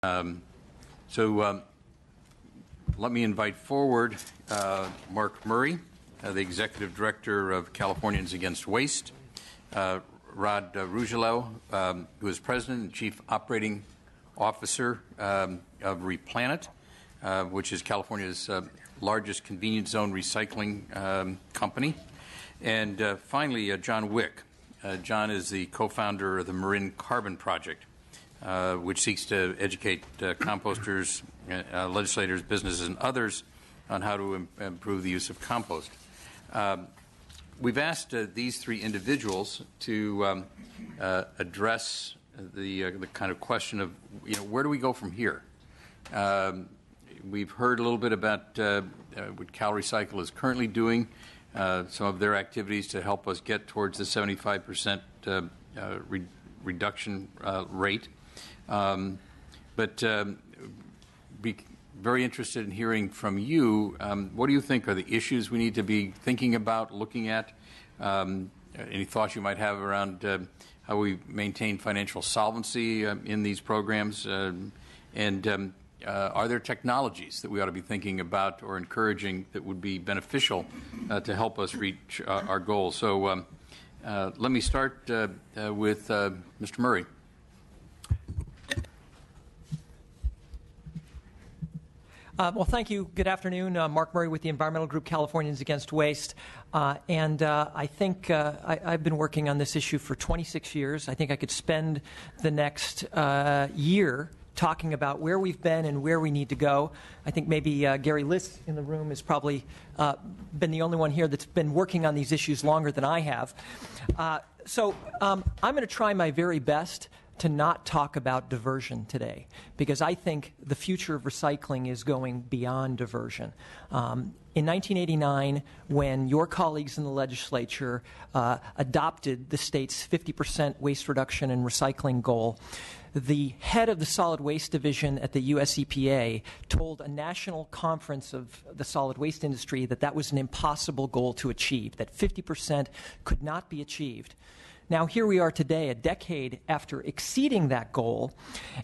Let me invite forward Mark Murray, the Executive Director of Californians Against Waste, Rod Ruggelo, who is President and Chief Operating Officer of Replanet, which is California's largest convenience zone recycling company, and finally John Wick. John is the co-founder of the Marin Carbon Project, which seeks to educate composters, legislators, businesses, and others on how to improve the use of compost. We've asked these three individuals to address the kind of question of, where do we go from here? We've heard a little bit about what CalRecycle is currently doing, some of their activities to help us get towards the 75% reduction rate. But be very interested in hearing from you. What do you think are the issues we need to be thinking about, looking at? Any thoughts you might have around how we maintain financial solvency in these programs? And are there technologies that we ought to be thinking about or encouraging that would be beneficial to help us reach our goals? So let me start with Mr. Murray. Well, thank you. Good afternoon. Mark Murray with the environmental group Californians Against Waste. I think I've been working on this issue for 26 years. I think I could spend the next year talking about where we've been and where we need to go. I think maybe Gary Liss in the room has probably been the only one here that's been working on these issues longer than I have. So I'm going to try my very best to not talk about diversion today, because I think the future of recycling is going beyond diversion. In 1989, when your colleagues in the legislature adopted the state's 50% waste reduction and recycling goal, the head of the solid waste division at the US EPA told a national conference of the solid waste industry that that was an impossible goal to achieve, that 50% could not be achieved. Now, here we are today, a decade after exceeding that goal,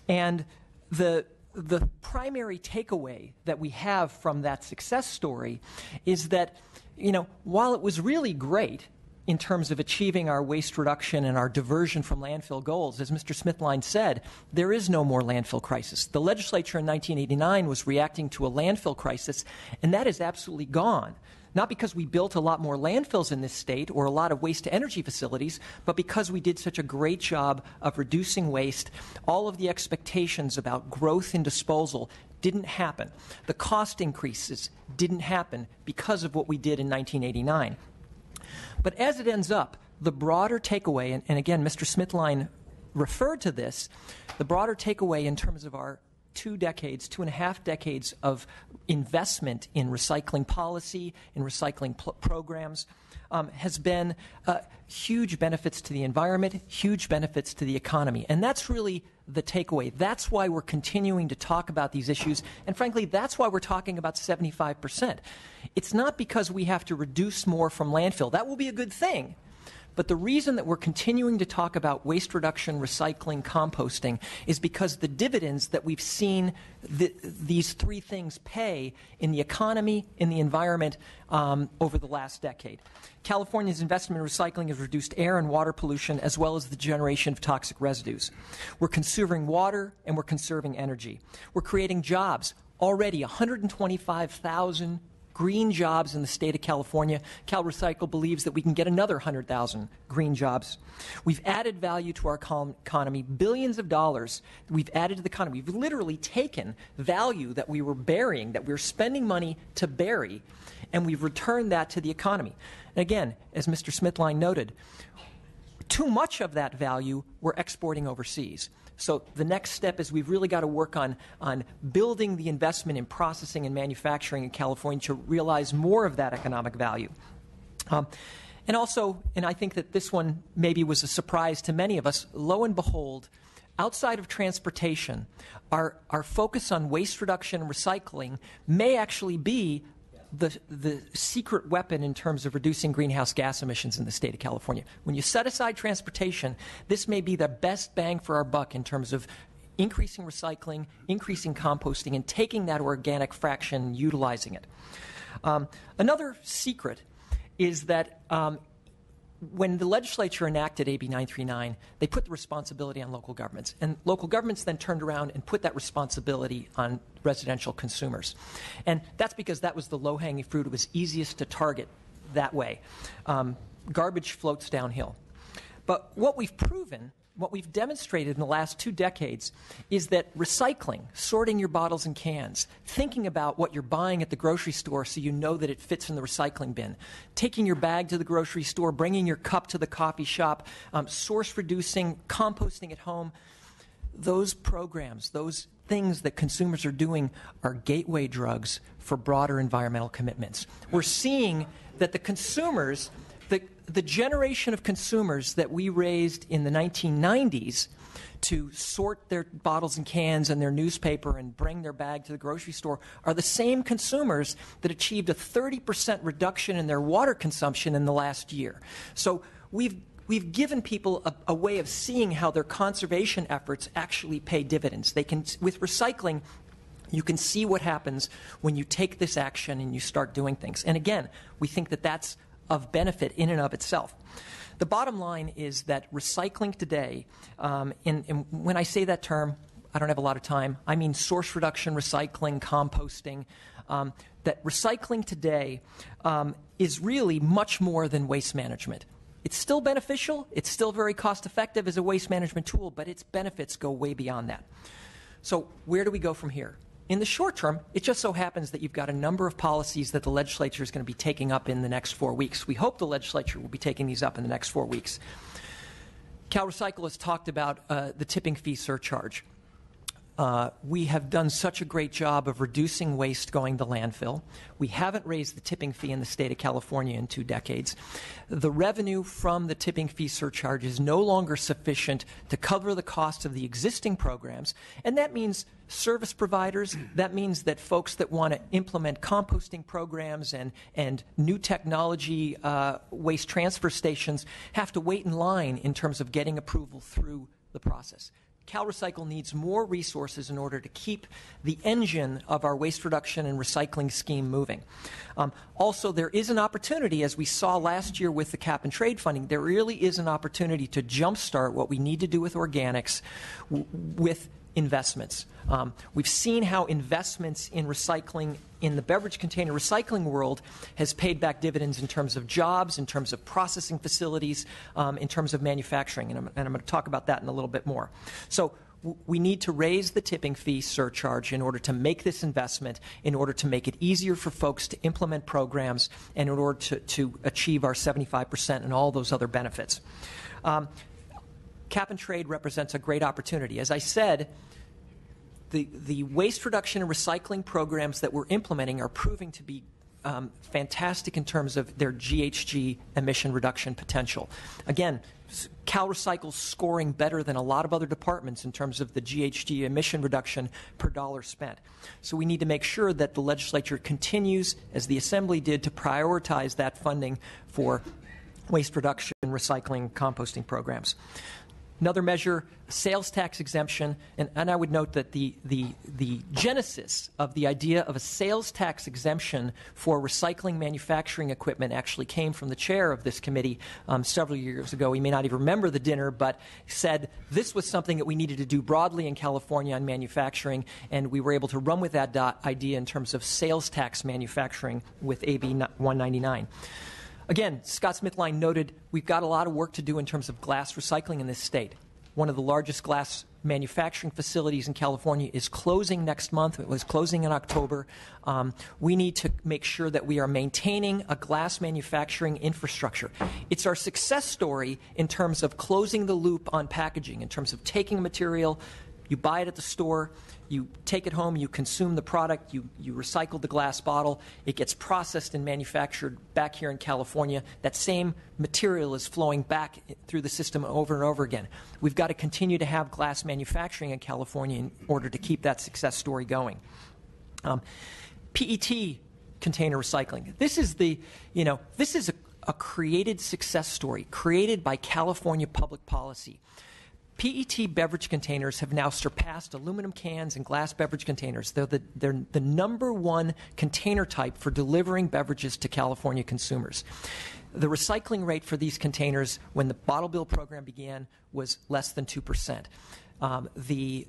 and the primary takeaway that we have from that success story is that, while it was really great in terms of achieving our waste reduction and our diversion from landfill goals, as Mr. Smithline said, there is no more landfill crisis. The legislature in 1989 was reacting to a landfill crisis, and that is absolutely gone. Not because we built a lot more landfills in this state or a lot of waste-to-energy facilities, but because we did such a great job of reducing waste. All of the expectations about growth in disposal didn't happen. The cost increases didn't happen because of what we did in 1989. But as it ends up, the broader takeaway, and again, Mr. Smithline referred to this, the broader takeaway in terms of our 2.5 decades of investment in recycling policy, in recycling programs, has been huge benefits to the environment, huge benefits to the economy. And that's really the takeaway. That's why we're continuing to talk about these issues. And frankly, that's why we're talking about 75%. It's not because we have to reduce more from landfill. That will be a good thing. But the reason that we're continuing to talk about waste reduction, recycling, composting is because the dividends that we've seen these three things pay in the economy, in the environment, over the last decade. California's investment in recycling has reduced air and water pollution as well as the generation of toxic residues. We're conserving water and we're conserving energy. We're creating jobs. Already 125,000 green jobs in the state of California. CalRecycle believes that we can get another 100,000 green jobs. We've added value to our economy, billions of dollars we've added to the economy. We've literally taken value that we were burying, that we were spending money to bury, and we've returned that to the economy. And again, as Mr. Smithline noted, too much of that value we're exporting overseas. So the next step is we've really got to work on building the investment in processing and manufacturing in California to realize more of that economic value. And I think that this one maybe was a surprise to many of us, lo and behold, outside of transportation, our focus on waste reduction and recycling may actually be the secret weapon in terms of reducing greenhouse gas emissions in the state of California. When you set aside transportation, this may be the best bang for our buck in terms of increasing recycling, increasing composting, and taking that organic fraction and utilizing it. Another secret is that when the legislature enacted AB 939, they put the responsibility on local governments. And local governments then turned around and put that responsibility on residential consumers. And that's because that was the low-hanging fruit. It was easiest to target that way. Garbage floats downhill. But what we've proven, what we've demonstrated in the last 2 decades is that recycling, sorting your bottles and cans, thinking about what you're buying at the grocery store so you know that it fits in the recycling bin, taking your bag to the grocery store, bringing your cup to the coffee shop, source reducing, composting at home, those programs, those things that consumers are doing are gateway drugs for broader environmental commitments. We're seeing that the consumers, the generation of consumers that we raised in the 1990s to sort their bottles and cans and their newspaper and bring their bag to the grocery store are the same consumers that achieved a 30% reduction in their water consumption in the last year. So we've given people a way of seeing how their conservation efforts actually pay dividends. They can, with recycling, you can see what happens when you take this action and you start doing things. And again, we think that that's of benefit in and of itself. The bottom line is that recycling today, and when I say that term, I don't have a lot of time, I mean source reduction, recycling, composting, that recycling today is really much more than waste management. It's still beneficial, it's still very cost effective as a waste management tool, but its benefits go way beyond that. So where do we go from here? In the short term, it just so happens that you've got a number of policies that the legislature is going to be taking up in the next 4 weeks. We hope the legislature will be taking these up in the next 4 weeks. CalRecycle has talked about the tipping fee surcharge. We have done such a great job of reducing waste going to landfill. We haven't raised the tipping fee in the state of California in 2 decades. The revenue from the tipping fee surcharge is no longer sufficient to cover the cost of the existing programs, and that means service providers, that means that folks that want to implement composting programs and new technology waste transfer stations have to wait in line in terms of getting approval through the process. CalRecycle needs more resources in order to keep the engine of our waste reduction and recycling scheme moving. Also, there is an opportunity, as we saw last year with the cap and trade funding, there really is an opportunity to jumpstart what we need to do with organics with investments. We've seen how investments in recycling in the beverage container recycling world has paid back dividends in terms of jobs, in terms of processing facilities, in terms of manufacturing. And I'm going to talk about that in a little bit more. So we need to raise the tipping fee surcharge in order to make this investment, in order to make it easier for folks to implement programs, and in order to achieve our 75% and all those other benefits. Cap and trade represents a great opportunity. As I said, the waste reduction and recycling programs that we're implementing are proving to be fantastic in terms of their GHG emission reduction potential. Again, CalRecycle's scoring better than a lot of other departments in terms of the GHG emission reduction per dollar spent. So we need to make sure that the legislature continues, as the Assembly did, to prioritize that funding for waste reduction, recycling, composting programs. Another measure, sales tax exemption, and I would note that the genesis of the idea of a sales tax exemption for recycling manufacturing equipment actually came from the chair of this committee several years ago. He may not even remember the dinner, but said this was something that we needed to do broadly in California on manufacturing, and we were able to run with that idea in terms of sales tax manufacturing with AB 199. Again, Scott Smithline noted we've got a lot of work to do in terms of glass recycling in this state. One of the largest glass manufacturing facilities in California is closing next month. It was closing in October. We need to make sure that we are maintaining a glass manufacturing infrastructure. It's our success story in terms of closing the loop on packaging, in terms of taking material, you buy it at the store, you take it home, you consume the product, you recycle the glass bottle, it gets processed and manufactured back here in California. That same material is flowing back through the system over and over again. We've got to continue to have glass manufacturing in California in order to keep that success story going. PET container recycling. This is a created success story, created by California public policy. PET beverage containers have now surpassed aluminum cans and glass beverage containers. They're the number one container type for delivering beverages to California consumers. The recycling rate for these containers when the bottle bill program began was less than 2%. The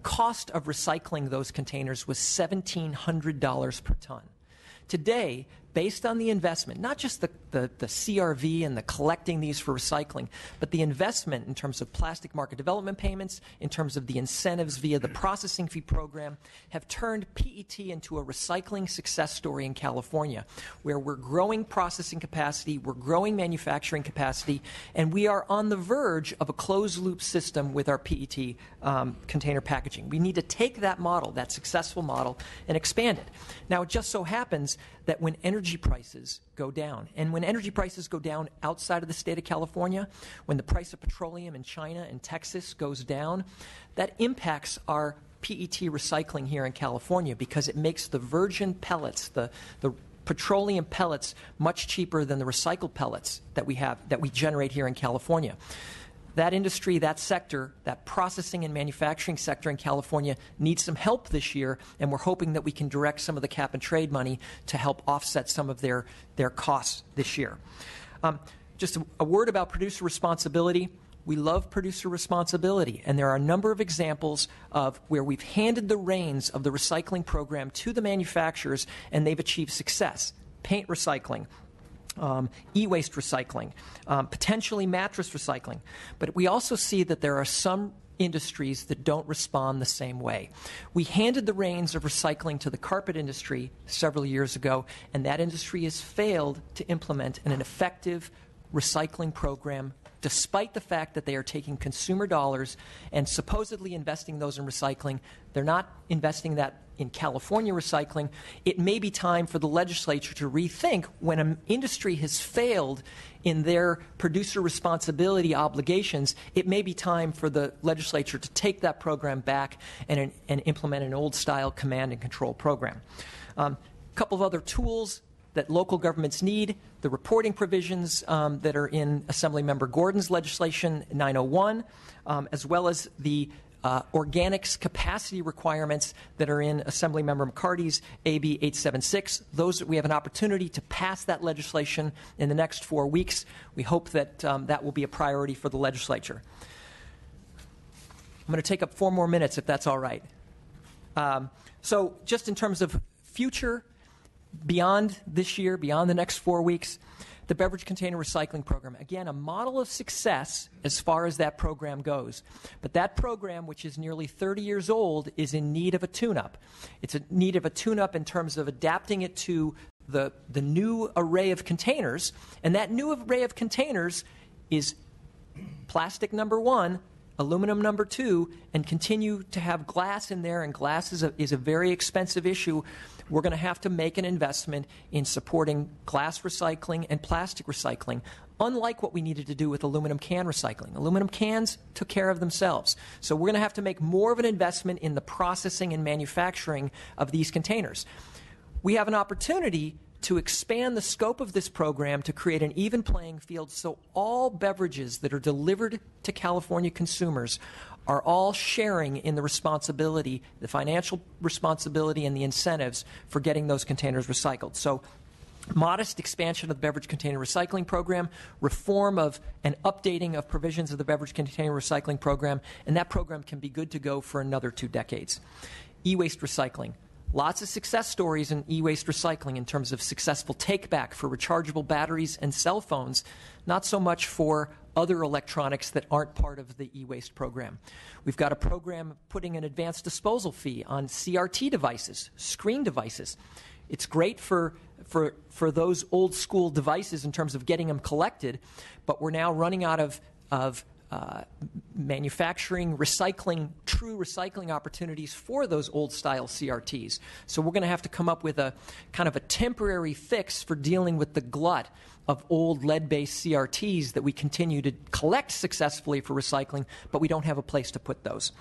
cost of recycling those containers was $1,700 per ton. Today, based on the investment, not just the CRV and the collecting these for recycling, but the investment in terms of plastic market development payments, in terms of the incentives via the processing fee program, have turned PET into a recycling success story in California, where we're growing processing capacity, we're growing manufacturing capacity, and we are on the verge of a closed-loop system with our PET container packaging. We need to take that model, that successful model, and expand it. Now, it just so happens that when energy prices go down, and when energy prices go down outside of the state of California, when the price of petroleum in China and Texas goes down, that impacts our PET recycling here in California because it makes the virgin pellets, the petroleum pellets, much cheaper than the recycled pellets that we generate here in California. That industry, that sector, that processing and manufacturing sector in California needs some help this year, and we're hoping that we can direct some of the cap and trade money to help offset some of their costs this year. Just a word about producer responsibility. We love producer responsibility, and there are a number of examples of where we've handed the reins of the recycling program to the manufacturers, and they've achieved success. Paint recycling, e-waste recycling, potentially mattress recycling. But we also see that there are some industries that don't respond the same way. We handed the reins of recycling to the carpet industry several years ago, and that industry has failed to implement an effective recycling program, despite the fact that they are taking consumer dollars and supposedly investing those in recycling. They're not investing that in California recycling. It may be time for the legislature to rethink, when an industry has failed in their producer responsibility obligations, it may be time for the legislature to take that program back and implement an old-style command and control program. A couple of other tools that local governments need: the reporting provisions that are in Assemblymember Gordon's legislation 901, as well as the organics capacity requirements that are in Assemblymember McCarty's AB 876. We have an opportunity to pass that legislation in the next 4 weeks. We hope that that will be a priority for the legislature. I'm going to take up 4 more minutes, if that's all right. So just in terms of future, beyond this year, beyond the next 4 weeks, the beverage container recycling program. Again, a model of success as far as that program goes. But that program, which is nearly 30 years old, is in need of a tune-up. It's in need of a tune-up in terms of adapting it to the new array of containers. And that new array of containers is plastic number 1, aluminum number 2, and continue to have glass in there, and glass is a very expensive issue. We're going to have to make an investment in supporting glass recycling and plastic recycling, unlike what we needed to do with aluminum can recycling. Aluminum cans took care of themselves. So we're going to have to make more of an investment in the processing and manufacturing of these containers. We have an opportunity to expand the scope of this program to create an even playing field so all beverages that are delivered to California consumers are all sharing in the responsibility, the financial responsibility and the incentives for getting those containers recycled. So modest expansion of the beverage container recycling program, reform of and updating of provisions of the beverage container recycling program, and that program can be good to go for another 2 decades. E-waste recycling. Lots of success stories in e-waste recycling in terms of successful take-back for rechargeable batteries and cell phones, not so much for other electronics that aren't part of the e-waste program. We've got a program putting an advanced disposal fee on CRT devices, screen devices. It's great for those old-school devices in terms of getting them collected, but we're now running out of manufacturing, recycling, true recycling opportunities for those old-style CRTs. So we're going to have to come up with a kind of a temporary fix for dealing with the glut of old lead-based CRTs that we continue to collect successfully for recycling, but we don't have a place to put those.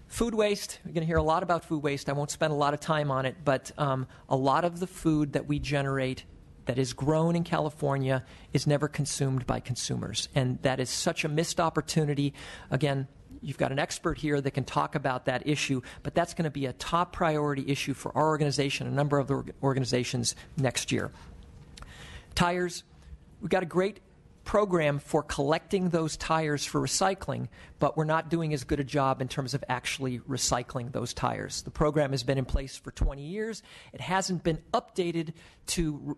Food waste, you're going to hear a lot about food waste. I won't spend a lot of time on it, but a lot of the food that we generate that is grown in California is never consumed by consumers. And that is such a missed opportunity. Again, you've got an expert here that can talk about that issue, but that's going to be a top priority issue for our organization, a number of the organizations next year. Tires, we've got a great program for collecting those tires for recycling, but we're not doing as good a job in terms of actually recycling those tires. The program has been in place for 20 years. It hasn't been updated to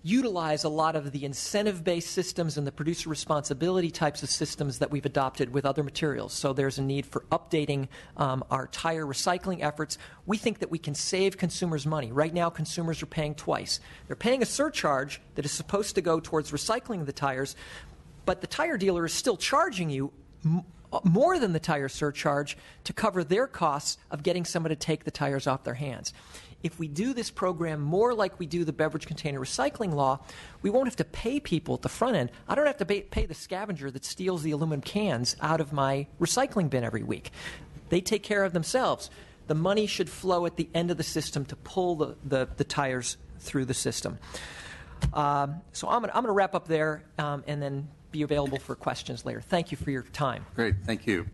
utilize a lot of the incentive-based systems and the producer responsibility types of systems that we've adopted with other materials. So there's a need for updating our tire recycling efforts. We think that we can save consumers money. Right now, consumers are paying twice. They're paying a surcharge that is supposed to go towards recycling the tires, but the tire dealer is still charging you more than the tire surcharge to cover their costs of getting someone to take the tires off their hands. If we do this program more like we do the beverage container recycling law, we won't have to pay people at the front end. I don't have to pay the scavenger that steals the aluminum cans out of my recycling bin every week. They take care of themselves. The money should flow at the end of the system to pull the tires through the system. So I'm going to wrap up there and then be available for questions later. Thank you for your time. Great. Thank you.